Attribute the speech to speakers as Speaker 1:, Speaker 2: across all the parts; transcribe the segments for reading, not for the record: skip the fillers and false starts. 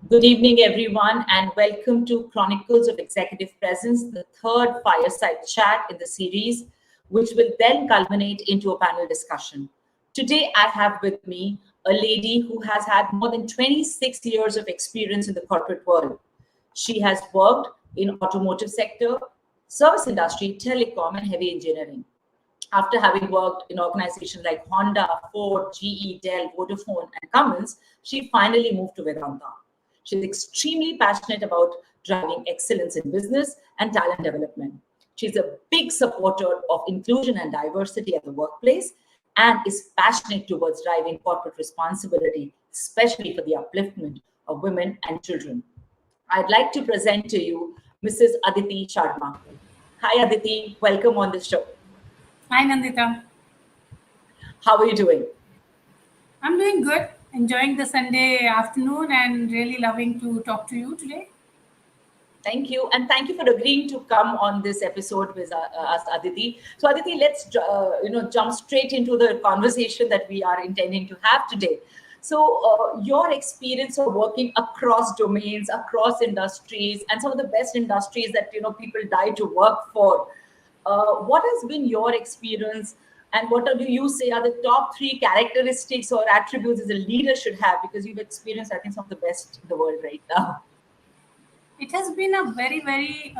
Speaker 1: Good evening, everyone, and welcome to Chronicles of Executive Presence, the third fireside chat in the series, which will then culminate into a panel discussion. Today, I have with me a lady who has had more than 26 years of experience in the corporate world. She has worked in automotive sector, service industry, telecom, and heavy engineering. After having worked in organizations like Honda, Ford, GE, Dell, Vodafone, and Cummins, she finally moved to Vedanta. She's extremely passionate about driving excellence in business and talent development. She's a big supporter of inclusion and diversity at the workplace and is passionate towards driving corporate responsibility, especially for the upliftment of women and children. I'd like to present to you Mrs. Aditi Sharma. Hi, Aditi. Welcome on the show.
Speaker 2: Hi Nandita,
Speaker 1: How are you doing?
Speaker 2: I'm doing good, enjoying the Sunday afternoon and really loving to talk to you today.
Speaker 1: Thank you, and thank you for agreeing to come on this episode with us, Aditi. So, Aditi, let's jump straight into the conversation that we are intending to have today. So, your experience of working across domains, across industries, and some of the best industries that people die to work for. What has been your experience, and what do you say are the top three characteristics or attributes as a leader should have? Because you've experienced, I think, some of the best in the world right now.
Speaker 2: It has been a very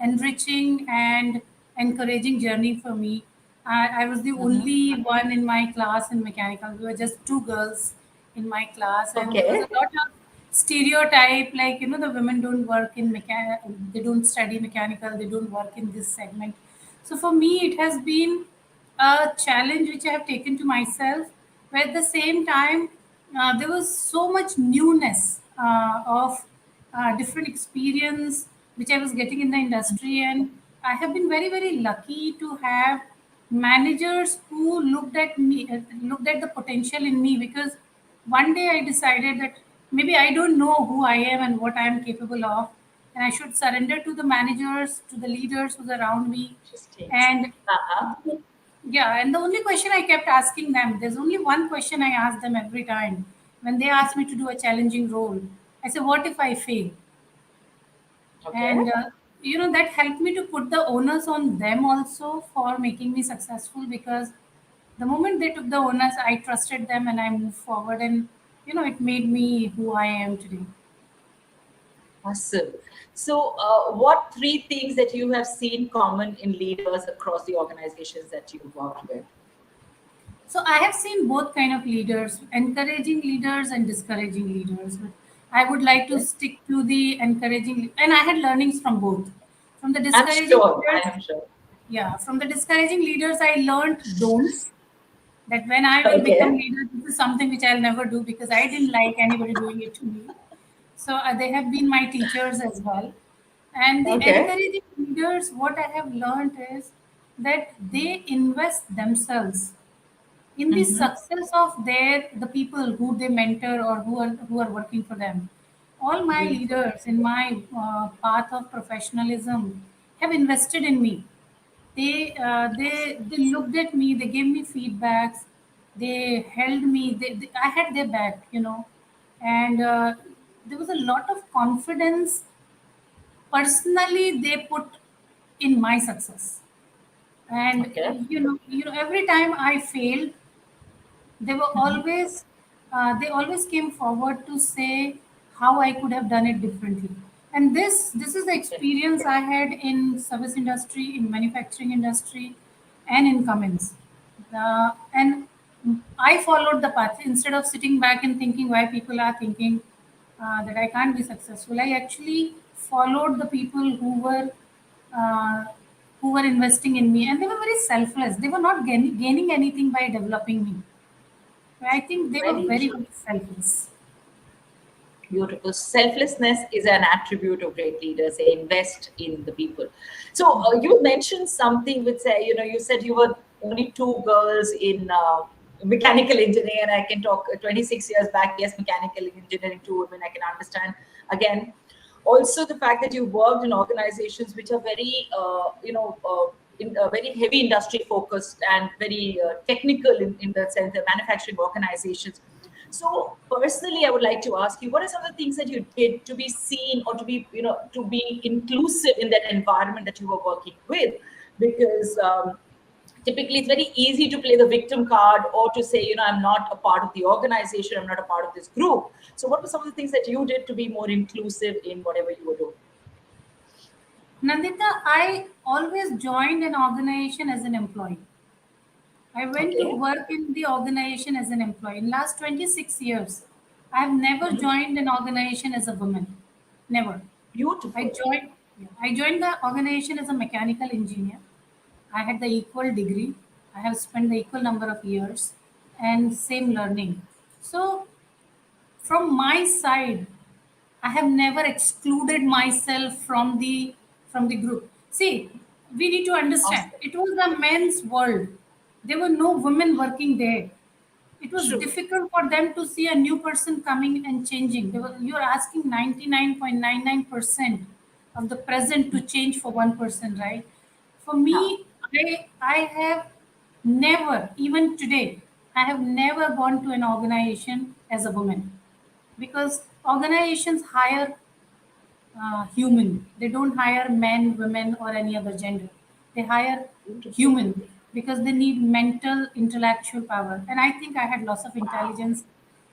Speaker 2: enriching and encouraging journey for me. I was the
Speaker 1: Mhm.
Speaker 2: only one in my class in mechanical. We were just two girls in my class, and there was
Speaker 1: Okay.
Speaker 2: a lot of stereotype like the women don't work in they don't study mechanical, they don't work in this segment. So for me, it has been a challenge which I have taken to myself. But at the same time, there was so much newness of different experience which I was getting in the industry, and I have been very lucky to have managers who looked at the potential in me because one day I decided that maybe I don't know who I am and what I am capable of, and I should surrender to the managers, to the leaders who's around me,
Speaker 1: Interesting.
Speaker 2: and
Speaker 1: Uh-huh.
Speaker 2: yeah, and the only question I kept asking them, there's only one question I ask them every time when they ask me to do a challenging role. I say, what if I fail?
Speaker 1: Okay.
Speaker 2: And that helped me to put the onus on them also for making me successful because the moment they took the onus, I trusted them and I moved forward, and it made me who I am today.
Speaker 1: Awesome. So, what three things that you have seen common in leaders across the organizations that you've worked with?
Speaker 2: So I have seen both kind of leaders, encouraging leaders and discouraging leaders. But I would like to
Speaker 1: Okay.
Speaker 2: stick to the encouraging, and I had learnings from both. From the
Speaker 1: I'm
Speaker 2: discouraging
Speaker 1: sure.
Speaker 2: leaders,
Speaker 1: I am sure.
Speaker 2: yeah, from the discouraging leaders, I learned don'ts. That when I will become
Speaker 1: Okay.
Speaker 2: leader, this is something which I'll never do because I didn't like anybody doing it to me. So they have been my teachers as well. And the
Speaker 1: Okay.
Speaker 2: encouraging leaders, what I have learned is that they invest themselves in the
Speaker 1: Mm-hmm.
Speaker 2: success of the people who they mentor or who are working for them. All my
Speaker 1: Beautiful.
Speaker 2: leaders in my path of professionalism have invested in me. They looked at me, they gave me feedbacks, they held me, I had their back, and there was a lot of confidence personally they put in my success. And
Speaker 1: Okay.
Speaker 2: every time I failed, they were always they always came forward to say how I could have done it differently. And this is the
Speaker 1: Okay.
Speaker 2: experience I had in service industry, in manufacturing industry, and in Cummins. And I followed the path instead of sitting back and thinking why people are thinking that I can't be successful. I actually followed the people uh, who were investing in me, and they were very selfless. They were not gaining anything by developing me. I think they were
Speaker 1: Very true.
Speaker 2: very selfless.
Speaker 1: Beautiful. Selflessness is an attribute of great leaders. They invest in the people. So, you mentioned something which say, you said you were only two girls in mechanical engineering. And I can talk 26 years back. Yes, mechanical engineering, two women. I can understand. Again, also the fact that you worked in organizations which are very, in very heavy industry focused and very technical in the sense of manufacturing organizations. So personally, I would like to ask you, what are some of the things that you did to be seen or to be, to be inclusive in that environment that you were working with? Because typically it's very easy to play the victim card or to say, I'm not a part of the organization, I'm not a part of this group. So what were some of the things that you did to be more inclusive in whatever you were doing?
Speaker 2: Nandita, I always joined an organization as an employee. I went to
Speaker 1: Okay.
Speaker 2: work in the organization as an employee. In last 26 years, I have never
Speaker 1: Mhm.
Speaker 2: joined an organization as a woman. Never. I
Speaker 1: Beautiful.
Speaker 2: joined I joined the organization as a mechanical engineer. I had the equal degree. I have spent the equal number of years and same learning. So from my side, I have never excluded myself from the group. See, we need to understand
Speaker 1: Awesome.
Speaker 2: it was a men's world. There were no women working there. It was
Speaker 1: True.
Speaker 2: difficult for them to see a new person coming and changing. You are asking 99.99% of the present to change for one person, right? For
Speaker 1: Yeah.
Speaker 2: me, I have never, even today, I have never gone to an organization as a woman because organizations hire human. They don't hire men, women, or any other gender. They hire
Speaker 1: Beautiful.
Speaker 2: human because they need mental, intellectual power. And I think I had lots of
Speaker 1: Wow.
Speaker 2: intelligence,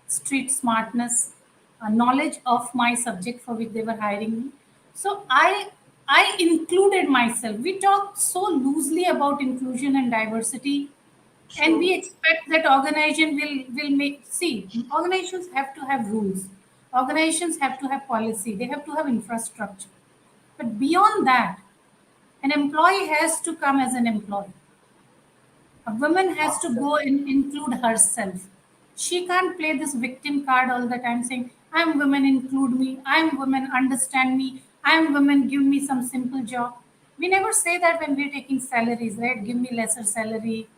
Speaker 2: street smartness, knowledge of my subject for which they were hiring me. So I included myself. We talk so loosely about inclusion and diversity, and we
Speaker 1: True.
Speaker 2: expect that organization will make. See, organizations have to have rules, organizations have to have policy, they have to have infrastructure, but beyond that, an employee has to come as an employee. A woman has to
Speaker 1: Awesome.
Speaker 2: go and include herself. She can't play this victim card all the time saying, I'm women, include me, I'm women, understand me, I'm women, give me some simple job. We never say that when we're taking salaries, right? Give me lesser salary,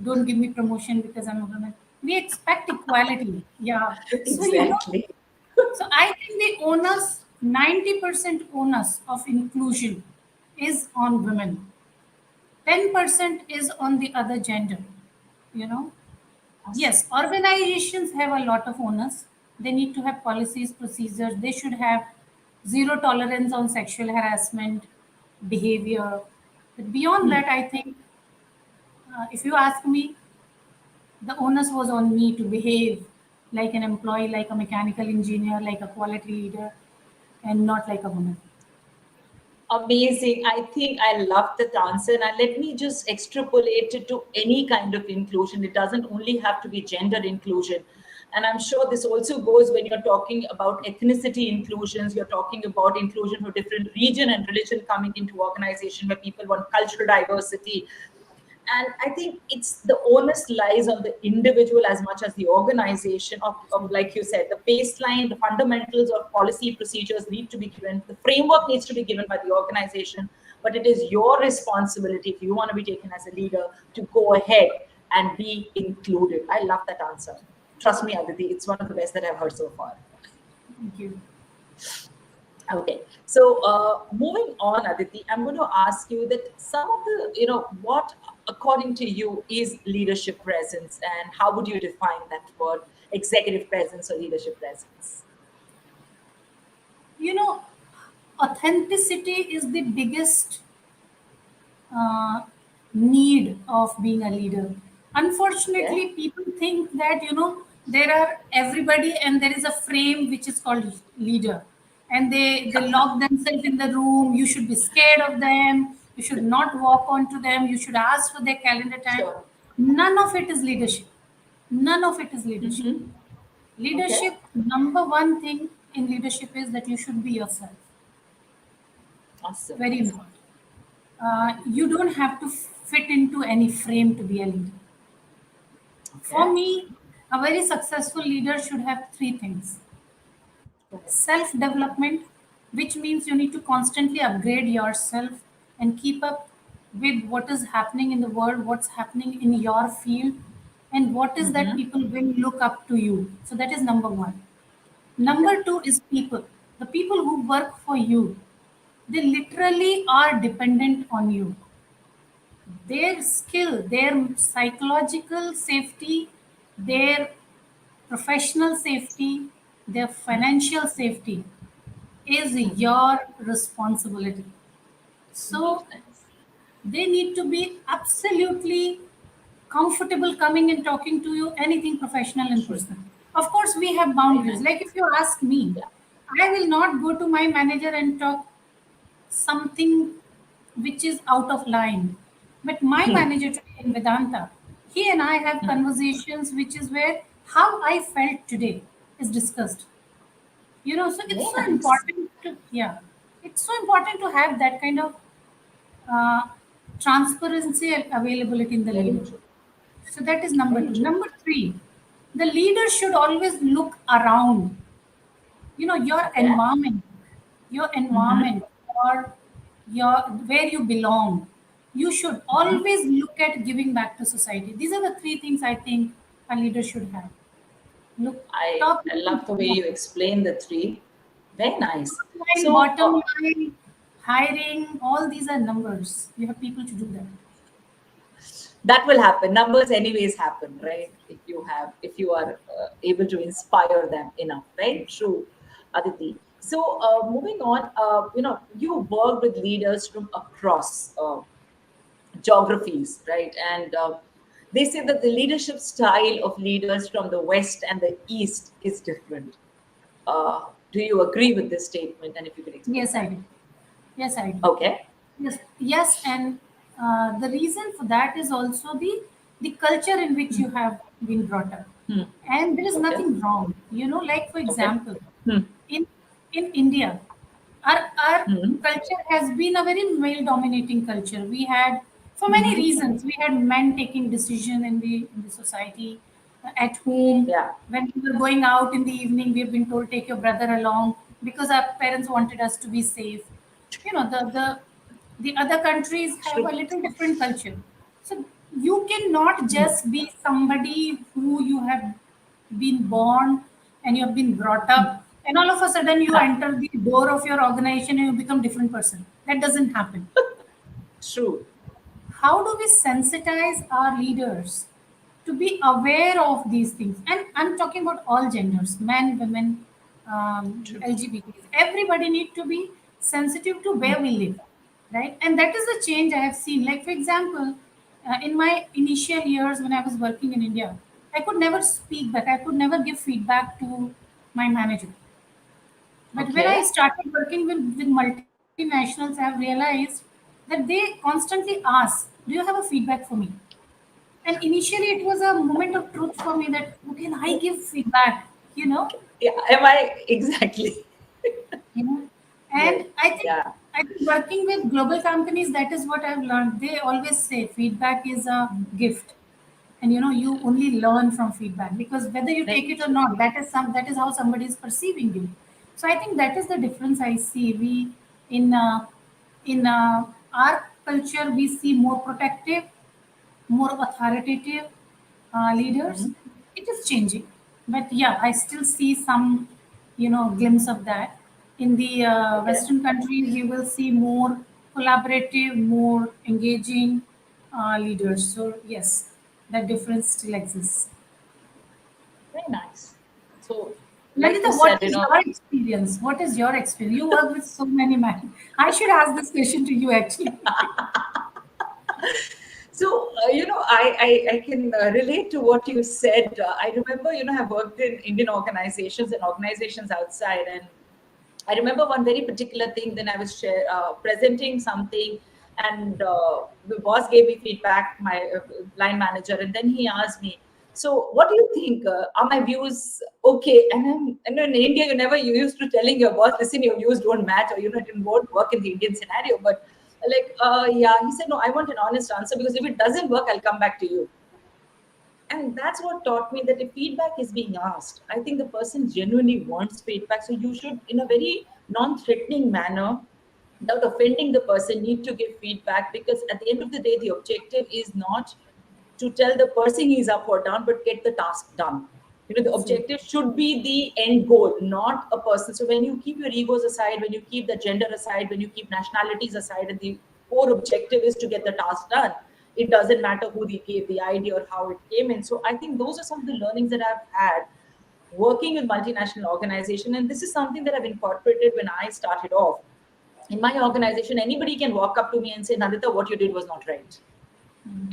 Speaker 2: don't give me promotion because I'm a woman. We expect equality. Yeah. So,
Speaker 1: Exactly.
Speaker 2: so I think the onus, 90% onus of inclusion is on women. 10% is on the other gender, you know.
Speaker 1: Awesome.
Speaker 2: Yes, organizations have a lot of onus. They need to have policies, procedures. They should have zero tolerance on sexual harassment behavior. But beyond that, I think, if you ask me, the onus was on me to behave like an employee, like a mechanical engineer, like a quality leader, and not like a woman.
Speaker 1: Amazing. I think I love that answer. And let me just extrapolate it to any kind of inclusion. It doesn't only have to be gender inclusion. And I'm sure this also goes when you're talking about ethnicity inclusions, you're talking about inclusion for different region and religion coming into organization where people want cultural diversity. And I think it's the onus lies on the individual as much as the organization of like you said, the baseline, the fundamentals of policy procedures need to be given, the framework needs to be given by the organization, but it is your responsibility if you want to be taken as a leader to go ahead and be included. I love that answer. Trust me, Aditi, it's one of the best that I've heard so far.
Speaker 2: Thank you.
Speaker 1: Okay, so moving on, Aditi, I'm going to ask you that some of the, what according to you is leadership presence, and how would you define that word, executive presence or leadership presence?
Speaker 2: You know, authenticity is the biggest uh, need of being a leader.
Speaker 1: Okay,
Speaker 2: Unfortunately, people think that there are everybody and there is a frame which is called leader, and they lock themselves in the room. You should be scared of them. You should not walk onto them. You should ask for their calendar time.
Speaker 1: sure.
Speaker 2: None of it is leadership. None of it is leadership.
Speaker 1: Mm-hmm. Okay,
Speaker 2: Leadership, number one thing in leadership is that you should be yourself.
Speaker 1: awesome.
Speaker 2: Very important. You don't have to fit into any frame to be a leader. For
Speaker 1: Okay,
Speaker 2: me, a very successful leader should have three things:
Speaker 1: go ahead.
Speaker 2: self development, which means you need to constantly upgrade yourself and keep up with what is happening in the world, what's happening in your field, and what is that
Speaker 1: Mm-hmm.
Speaker 2: people will look up to you. So, that is number one.
Speaker 1: Okay,
Speaker 2: Number two is people. The people who work for you, they literally are dependent on you. Their skill, their psychological safety, their professional safety, their financial safety is your responsibility. So
Speaker 1: Nice.
Speaker 2: they need to be absolutely comfortable coming and talking to you anything professional and
Speaker 1: True.
Speaker 2: personal. Of course, we have
Speaker 1: Very
Speaker 2: boundaries.
Speaker 1: nice.
Speaker 2: Like if you ask me,
Speaker 1: Yeah.
Speaker 2: I will not go to my manager and talk something which is out of line. But my manager today in Vedanta, he and I have conversations which is where how I felt today is discussed. So it's
Speaker 1: Very
Speaker 2: so
Speaker 1: nice.
Speaker 2: important to, yeah, it's so important to have that kind of uh, transparency and availability in the
Speaker 1: Very
Speaker 2: leader.
Speaker 1: true.
Speaker 2: So that is number
Speaker 1: Very
Speaker 2: two.
Speaker 1: true.
Speaker 2: Number three, the leader should always look around.
Speaker 1: Okay.
Speaker 2: Your
Speaker 1: Mm-hmm.
Speaker 2: environment, or your where you belong. You should
Speaker 1: Mm-hmm.
Speaker 2: always look at giving back to society. These are the three things I think a leader should have. Look, top
Speaker 1: I
Speaker 2: line,
Speaker 1: love the way you explain the three. Very nice.
Speaker 2: top line,
Speaker 1: So,
Speaker 2: bottom line, hiring, all these are numbers. You have people to do that.
Speaker 1: that will happen. Numbers anyways happen, right? If you are able to inspire them enough, right? True, Aditi. So, moving on, you work with leaders from across geographies, right? And they say that the leadership style of leaders from the West and the East is different. Do you agree with this statement? And if you could explain
Speaker 2: Yes, I
Speaker 1: that.
Speaker 2: do. Yes, I do.
Speaker 1: Okay.
Speaker 2: Yes, yes, and the reason for that is also the culture in which you have been brought up,
Speaker 1: Hmm.
Speaker 2: and there is
Speaker 1: Okay.
Speaker 2: nothing wrong. Like for
Speaker 1: Okay.
Speaker 2: example,
Speaker 1: Hmm.
Speaker 2: in India, our
Speaker 1: Hmm.
Speaker 2: culture has been a very male dominating culture. We had, for many
Speaker 1: Hmm.
Speaker 2: reasons, we had men taking decision in the society, at home.
Speaker 1: Yeah.
Speaker 2: When we were going out in the evening, we've been told take your brother along because our parents wanted us to be safe. The other countries have a
Speaker 1: True.
Speaker 2: little different culture. So you cannot
Speaker 1: Hmm.
Speaker 2: just be somebody who you have been born and you have been brought up, and all of a sudden you
Speaker 1: Ha.
Speaker 2: enter the door of your organization and you become different person. That doesn't happen.
Speaker 1: True.
Speaker 2: How do we sensitize our leaders to be aware of these things? And I'm talking about all genders, men, women,
Speaker 1: True.
Speaker 2: LGBTs. Everybody need to be sensitive to where we live, right? And that is the change I have seen. Like, for example, in my initial years when I was working in India, I could never speak back. I could never give feedback to my manager. But when I
Speaker 1: Okay.
Speaker 2: started working with multinationals, I have realized that they constantly ask, do you have a feedback for me? And initially, it was a moment of truth for me that, how can I give feedback? You know,
Speaker 1: Yeah. Am I exactly?
Speaker 2: you know. And
Speaker 1: Right. Yeah.
Speaker 2: I think working with global companies, that is what I've learned. They always say feedback is a gift, and you only learn from feedback because whether you take
Speaker 1: Very
Speaker 2: it or
Speaker 1: true.
Speaker 2: not, that is how somebody is perceiving you. So I think that is the difference I see. We in our culture we see more protective, more authoritative leaders.
Speaker 1: Hmm.
Speaker 2: It is changing, but yeah, I still see some glimpse of that. In the
Speaker 1: Okay.
Speaker 2: Western countries, you will see more collaborative, more engaging leaders. So yes, that difference still exists.
Speaker 1: Very nice. So, like you
Speaker 2: Nandita,
Speaker 1: said,
Speaker 2: what is your experience? What is your experience? You work with so many men. I should ask this question to you actually.
Speaker 1: so I can relate to what you said. I remember, I've worked in Indian organizations and organizations outside, and I remember one very particular thing. Then I was presenting something, and the boss gave me feedback, my line manager, and then he asked me, "So, what do you think? Are my views okay?" And in India, you used to telling your boss, "Listen, your views don't match, or it won't work in the Indian scenario." But like, yeah, he said, "No, I want an honest answer because if it doesn't work, I'll come back to you." And that's what taught me that if feedback is being asked, I think the person genuinely wants feedback. So you should, in a very non-threatening manner, without offending the person, need to give feedback, because at the end of the day, the objective is not to tell the person he's up or down, but get the task done. The
Speaker 2: So,
Speaker 1: objective should be the end goal, not a person. So when you keep your egos aside, when you keep the gender aside, when you keep nationalities aside, and the core objective is to get the task done, it doesn't matter who gave the idea or how it came in. So I think those are some of the learnings that I've had. working with multinational organization, and this is something that I've incorporated when I started off. In my organization, anybody can walk up to me and say, Nandita, what you did was not right.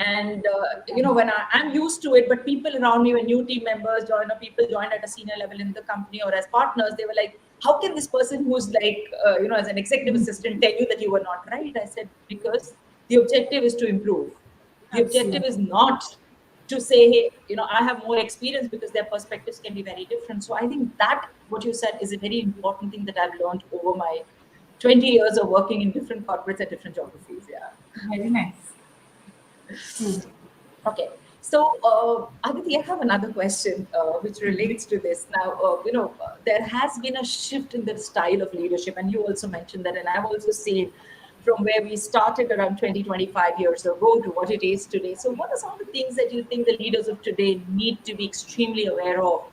Speaker 1: And when I'm used to it, but people around me, when new team members join or people join at a senior level in the company or as partners, they were like, how can this person who's like as an executive assistant tell you that you were not right? I said, because the objective is to improve. The objective
Speaker 2: Absolutely.
Speaker 1: is not to say, hey, I have more experience, because their perspectives can be very different. So I think that what you said is a very important thing that I've learned over my 20 years of working in different corporates at different geographies. Yeah.
Speaker 2: Very nice. True.
Speaker 1: Okay. So, Aditi, I have another question which relates to this. Now, there has been a shift in the style of leadership, and you also mentioned that, and I've also seen from where we started around 20, 25 years ago to what it is today. So, what are some of the things that you think the leaders of today need to be extremely aware of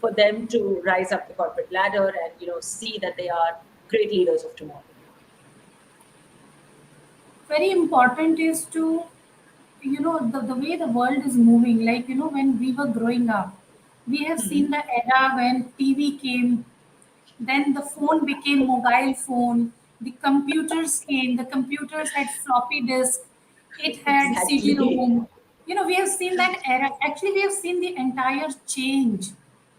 Speaker 1: for them to rise up the corporate ladder and, see that they are great leaders of tomorrow?
Speaker 2: Very important is to, the way the world is moving. Like, when we were growing up, we have seen the era when TV came, then the phone became mobile phone, the computers came, the computers had floppy disk, it had
Speaker 1: Exactly.
Speaker 2: CD-ROM. We have seen that era. Actually, we have seen the entire change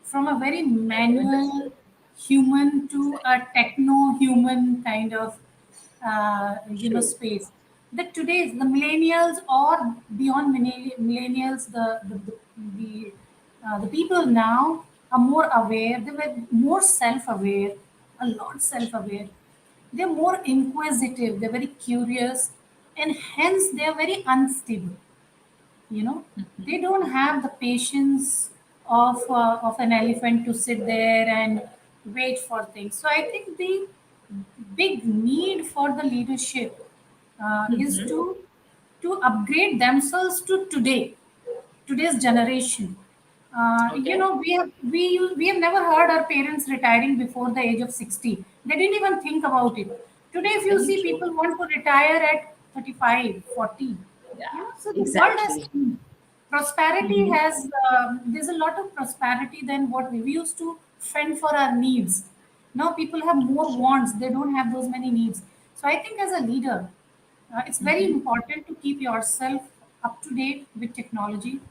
Speaker 2: from a very manual
Speaker 1: Understood.
Speaker 2: human to
Speaker 1: Exactly.
Speaker 2: a techno human kind of
Speaker 1: True.
Speaker 2: space. That today the millennials or beyond millennials, the people now are more aware. They were more self-aware, a lot self-aware. They're more inquisitive. They're very curious, and hence they are very unstable. you know they don't have the patience of an elephant to sit there and wait for things. So I think the big need for the leadership is to upgrade themselves to today's generation.
Speaker 1: Okay.
Speaker 2: We have never heard our parents retiring before the age of 60. They didn't even think about it. Today, if you
Speaker 1: Very
Speaker 2: see
Speaker 1: true.
Speaker 2: people want to retire at 35, 40,
Speaker 1: Yeah,
Speaker 2: so the world has
Speaker 1: exactly.
Speaker 2: changed. Prosperity
Speaker 1: Hmm.
Speaker 2: has, there's a lot of prosperity than what we used to fend for our needs. Now people have more
Speaker 1: True.
Speaker 2: wants, they don't have those many needs. So I think as a leader, it's very important to keep yourself up to date with technology.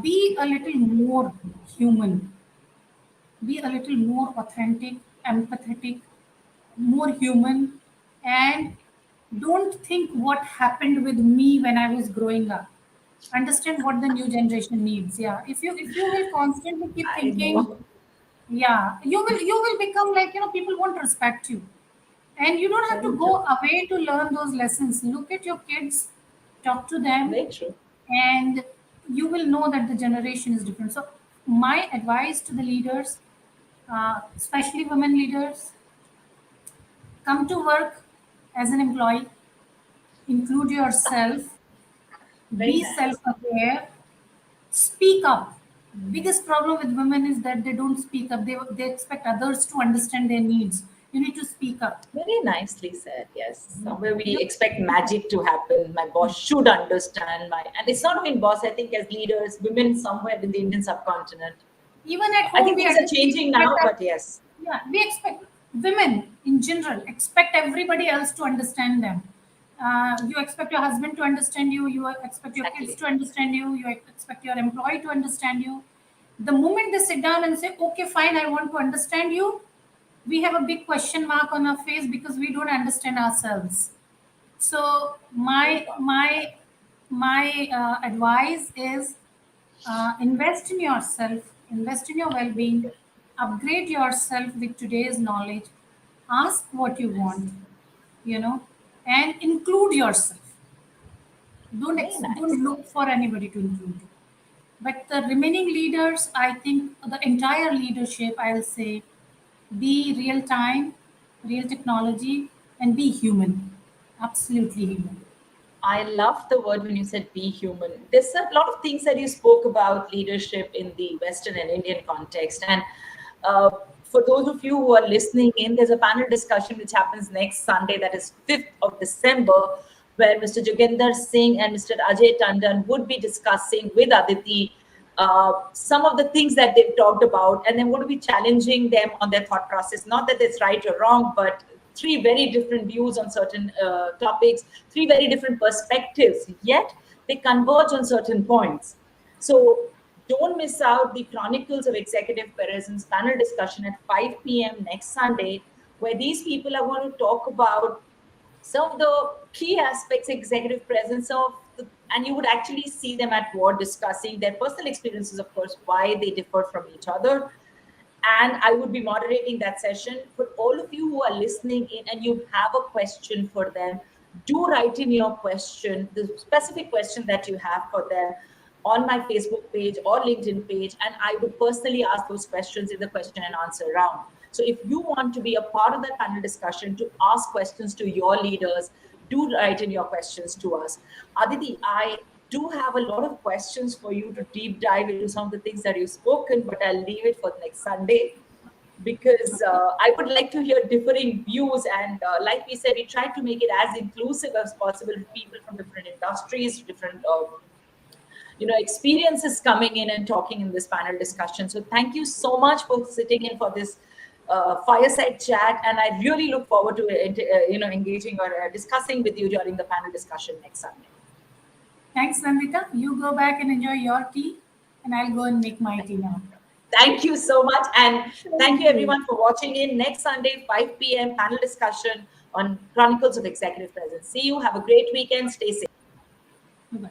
Speaker 2: Be a little more human, be a little more authentic, empathetic, more human, and don't think what happened with me when I was growing up. Understand what the new generation needs. Yeah, if you will constantly keep
Speaker 1: I
Speaker 2: thinking,
Speaker 1: know.
Speaker 2: yeah, you will become like, people won't respect you, and you don't have to
Speaker 1: Very
Speaker 2: go
Speaker 1: true.
Speaker 2: away to learn those lessons. Look at your kids, talk to them,
Speaker 1: Very true.
Speaker 2: and you will know that the generation is different. So my advice to the leaders, especially women leaders: come to work as an employee, include yourself,
Speaker 1: Very
Speaker 2: be
Speaker 1: nice.
Speaker 2: self-aware, speak up. Biggest problem with women is that they don't speak up. They expect others to understand their needs. You need to speak up.
Speaker 1: Very nicely said. Yes. Somewhere we
Speaker 2: You
Speaker 1: expect magic to happen. My boss should understand my, and it's not only boss, I think as leaders, women somewhere in the Indian subcontinent.
Speaker 2: Even at
Speaker 1: I
Speaker 2: home,
Speaker 1: think things are
Speaker 2: we
Speaker 1: changing
Speaker 2: expect
Speaker 1: now, but yes.
Speaker 2: yeah, we expect women in general expect everybody else to understand them. You expect your husband to understand you. You expect your kids
Speaker 1: Exactly.
Speaker 2: to understand you. You expect your employee to understand you. The moment they sit down and say, "Okay, fine, I want to understand you," we have a big question mark on our face because we don't understand ourselves. So
Speaker 1: Very
Speaker 2: my advice is, invest in yourself, invest in your well-being, upgrade yourself with today's knowledge, ask what you
Speaker 1: nice.
Speaker 2: want, and include yourself.
Speaker 1: Very
Speaker 2: Don't
Speaker 1: nice.
Speaker 2: look for anybody to include you. But the remaining leaders, I think the entire leadership, I'll say, be real time, real technology, and be human, absolutely human.
Speaker 1: I love the word when you said be human. There's a lot of things that you spoke about leadership in the Western and Indian context. And uh, for those of you who are listening in, there's a panel discussion which happens next Sunday, that is 5th of December, where Mr. Joginder Singh and Mr. Ajay Tandon would be discussing with Aditi some of the things that they've talked about, and then we're going to be challenging them on their thought process. Not that it's right or wrong, but three very different views on certain topics, three very different perspectives, yet they converge on certain points. So don't miss out the Chronicles of Executive Presence panel discussion at 5 p.m. next Sunday, where these people are going to talk about some of the key aspects executive presence and you would actually see them at war discussing their personal experiences, of course, why they differ from each other. And I would be moderating that session. For all of you who are listening in and you have a question for them, do write in your question, the specific question that you have for them, on my Facebook page or LinkedIn page, and I would personally ask those questions in the question and answer round. So if you want to be a part of that panel discussion, to ask questions to your leaders, do write in your questions to us. Aditi, I do have a lot of questions for you to deep dive into some of the things that you've spoken, but I'll leave it for next Sunday, because I would like to hear differing views. And like we said, we try to make it as inclusive as possible, people from different industries, different experiences coming in and talking in this panel discussion. So thank you so much for sitting in for this fireside chat, and I really look forward to engaging or discussing with you during the panel discussion next Sunday.
Speaker 2: Thanks, Nandita. You go back and enjoy your tea, and I'll go and make my tea now.
Speaker 1: Thank you so much, and thank you everyone for watching in. Next Sunday, 5 p.m. panel discussion on Chronicles of Executive Presence. See you. Have a great weekend. Stay safe.
Speaker 2: Bye-bye.